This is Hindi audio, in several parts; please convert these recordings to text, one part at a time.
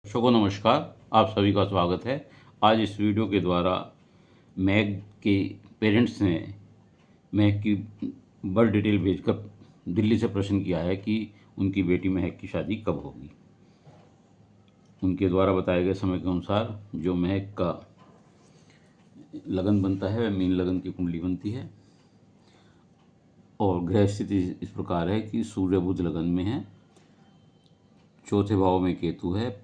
दर्शकों को नमस्कार। आप सभी का स्वागत है। आज इस वीडियो के द्वारा मैग के पेरेंट्स ने महक की बर्थ डिटेल भेजकर दिल्ली से प्रश्न किया है कि उनकी बेटी महक की शादी कब होगी। उनके द्वारा बताए गए समय के अनुसार जो महक का लगन बनता है वह मीन लगन की कुंडली बनती है और ग्रह स्थिति इस प्रकार है कि सूर्य बुध लगन में है, चौथे भाव में केतु है,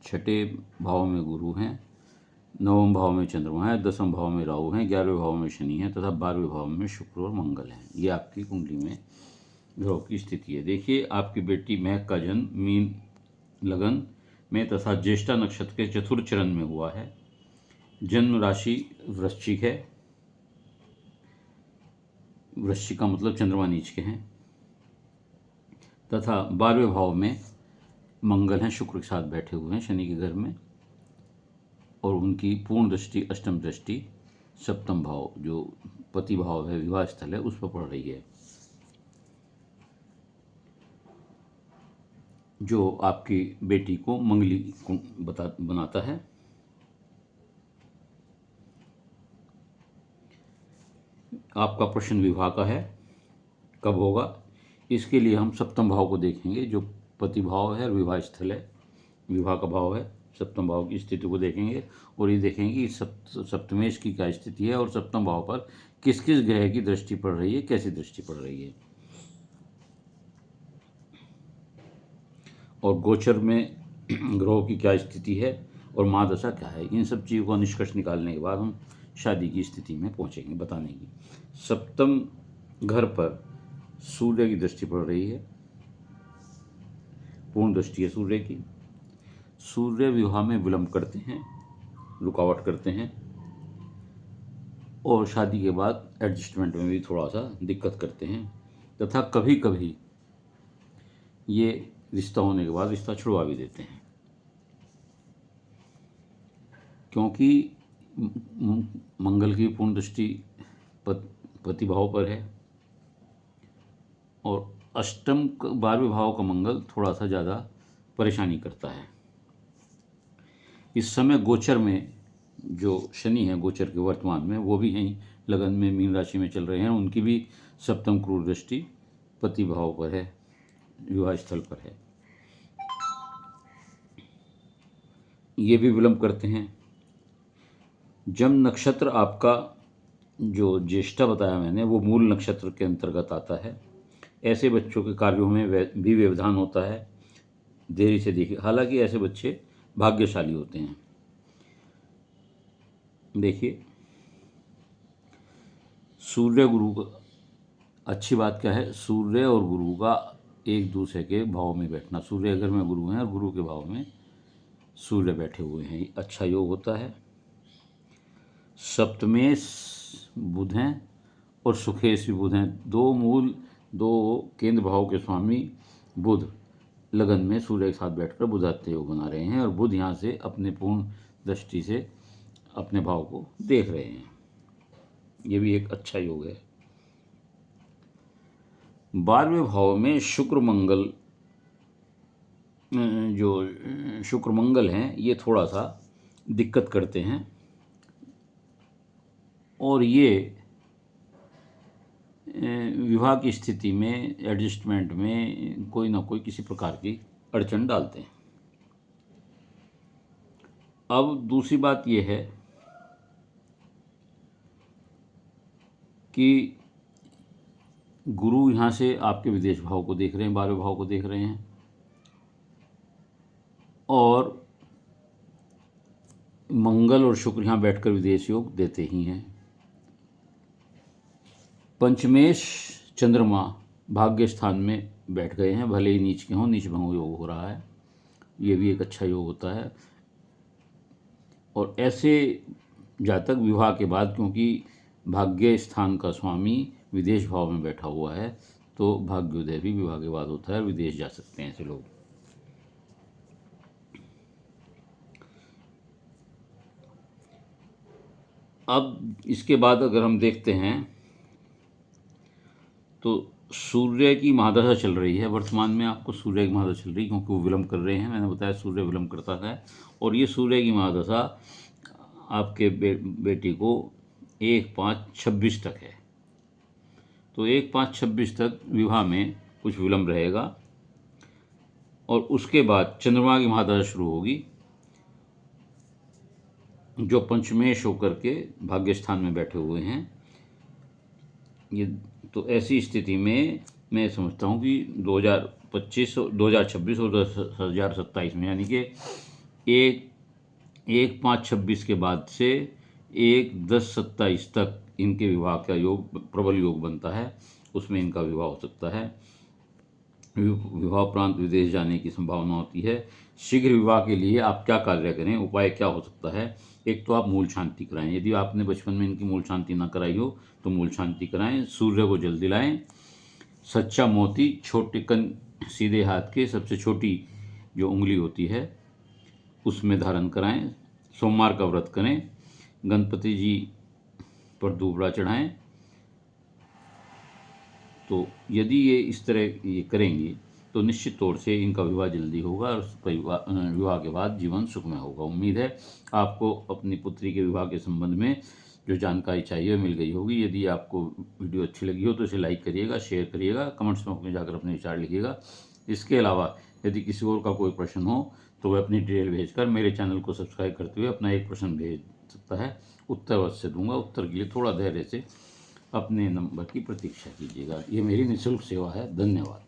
छठे भाव में गुरु हैं, नवम भाव में चंद्रमा है, दसम भाव में राहु हैं, 11वें भाव में शनि है तथा 12वें भाव में शुक्र और मंगल हैं। ये आपकी कुंडली में ग्रहों की स्थिति है। देखिए, आपकी बेटी महक का जन्म मीन लगन में तथा ज्येष्ठा नक्षत्र के चतुर्थ चरण में हुआ है। जन्म राशि वृश्चिक है। वृश्चिक का मतलब चंद्रमा नीच के हैं तथा 12वें भाव में मंगल हैं, शुक्र के साथ बैठे हुए हैं शनि के घर में, और उनकी पूर्ण दृष्टि अष्टम दृष्टि सप्तम भाव जो पति भाव है, विवाह स्थल है, उस पर पड़ रही है, जो आपकी बेटी को मंगली बनाता है। आपका प्रश्न विवाह का है, कब होगा। इसके लिए हम सप्तम भाव को देखेंगे, जो पति भाव है और विवाह स्थल है, विवाह का भाव है। सप्तम भाव की स्थिति को देखेंगे और ये देखेंगे कि सप्तमेश की क्या स्थिति है और सप्तम भाव पर किस किस ग्रह की दृष्टि पड़ रही है, कैसी दृष्टि पड़ रही है, और गोचर में ग्रहों की क्या स्थिति है और महादशा क्या है। इन सब चीज़ों का निष्कर्ष निकालने के बाद हम शादी की स्थिति में पहुंचेंगे बताने की। सप्तम घर पर सूर्य की दृष्टि पड़ रही है, पूर्ण दृष्टि है सूर्य की। सूर्य विवाह में विलंब करते हैं, रुकावट करते हैं और शादी के बाद एडजस्टमेंट में भी थोड़ा सा दिक्कत करते हैं तथा कभी कभी ये रिश्ता होने के बाद रिश्ता छुड़वा भी देते हैं, क्योंकि मंगल की पूर्ण दृष्टि पति भाव पर है और अष्टम 12वें भाव का मंगल थोड़ा सा ज़्यादा परेशानी करता है। इस समय गोचर में जो शनि है, गोचर के वर्तमान में वो भी यहीं लगन में मीन राशि में चल रहे हैं, उनकी भी सप्तम क्रूर दृष्टि पति भाव पर है, विवाह स्थल पर है। ये भी विलंब करते हैं। जम नक्षत्र आपका जो ज्येष्ठा बताया मैंने, वो मूल नक्षत्र के अंतर्गत आता है। ऐसे बच्चों के कार्यों में भी व्यवधान होता है, देरी से देखिए। हालांकि ऐसे बच्चे भाग्यशाली होते हैं। देखिए, सूर्य गुरु का अच्छी बात क्या है, सूर्य और गुरु का एक दूसरे के भाव में बैठना। सूर्य घर में गुरु हैं और गुरु के भाव में सूर्य बैठे हुए हैं, अच्छा योग होता है। सप्तमेश बुध हैं और सुखेश भी बुध हैं, दो केंद्र भाव के स्वामी बुध लगन में सूर्य के साथ बैठकर बुधात्य योग बना रहे हैं और बुध यहाँ से अपने पूर्ण दृष्टि से अपने भाव को देख रहे हैं। ये भी एक अच्छा योग है। 12वें भाव में शुक्र मंगल, जो शुक्र मंगल हैं, ये थोड़ा सा दिक्कत करते हैं और ये विवाह की स्थिति में, एडजस्टमेंट में कोई ना कोई किसी प्रकार की अड़चन डालते हैं। अब दूसरी बात यह है कि गुरु यहाँ से आपके विदेश भाव को देख रहे हैं, 12वें भाव को देख रहे हैं, और मंगल और शुक्र यहाँ बैठकर विदेश योग देते ही हैं। पंचमेश चंद्रमा भाग्य स्थान में बैठ गए हैं, भले ही नीच के हों, नीच भंग योग हो रहा है, ये भी एक अच्छा योग होता है। और ऐसे जातक विवाह के बाद, क्योंकि भाग्य स्थान का स्वामी विदेश भाव में बैठा हुआ है, तो भाग्योदय भी विवाह के बाद होता है, विदेश जा सकते हैं ऐसे लोग। अब इसके बाद अगर हम देखते हैं तो सूर्य की महादशा चल रही है वर्तमान में, आपको सूर्य की महादशा चल रही है क्योंकि वो विलंब कर रहे हैं। मैंने बताया सूर्य विलंब करता है, और ये सूर्य की महादशा आपके बेटी को 1/5/26 तक है। तो 1/5/26 तक विवाह में कुछ विलंब रहेगा, और उसके बाद चंद्रमा की महादशा शुरू होगी, जो पंचमेश होकर के भाग्य स्थान में बैठे हुए हैं। ये तो ऐसी स्थिति में मैं समझता हूँ कि 2025 2026 और 2027 में, यानी कि 1/5/26 के बाद से 1/10/27 तक इनके विवाह का योग, प्रबल योग बनता है, उसमें इनका विवाह हो सकता है। विवाह उपरांत विदेश जाने की संभावना होती है। शीघ्र विवाह के लिए आप क्या कार्य करें, उपाय क्या हो सकता है? एक तो आप मूल शांति कराएं। यदि आपने बचपन में इनकी मूल शांति ना कराई हो तो मूल शांति कराएं। सूर्य को जल दिलाएं। सच्चा मोती छोटे कन सीधे हाथ के सबसे छोटी जो उंगली होती है उसमें धारण कराएं। सोमवार का व्रत करें। गणपति जी पर दूबड़ा चढ़ाएं। तो यदि ये इस तरह ये करेंगी तो निश्चित तौर से इनका विवाह जल्दी होगा, और विवाह के बाद जीवन सुखमय होगा। उम्मीद है आपको अपनी पुत्री के विवाह के संबंध में जो जानकारी चाहिए मिल गई होगी। यदि आपको वीडियो अच्छी लगी हो तो इसे लाइक करिएगा, शेयर करिएगा, कमेंट्स बॉक्स में जाकर अपने विचार लिखिएगा। इसके अलावा यदि किसी और का कोई प्रश्न हो तो वह अपनी डिटेल भेजकर मेरे चैनल को सब्सक्राइब करते हुए अपना एक प्रश्न भेज सकता है। उत्तर अवश्य दूंगा। उत्तर के लिए थोड़ा धैर्य से अपने नंबर की प्रतीक्षा कीजिएगा। ये मेरी निःशुल्क सेवा है। धन्यवाद।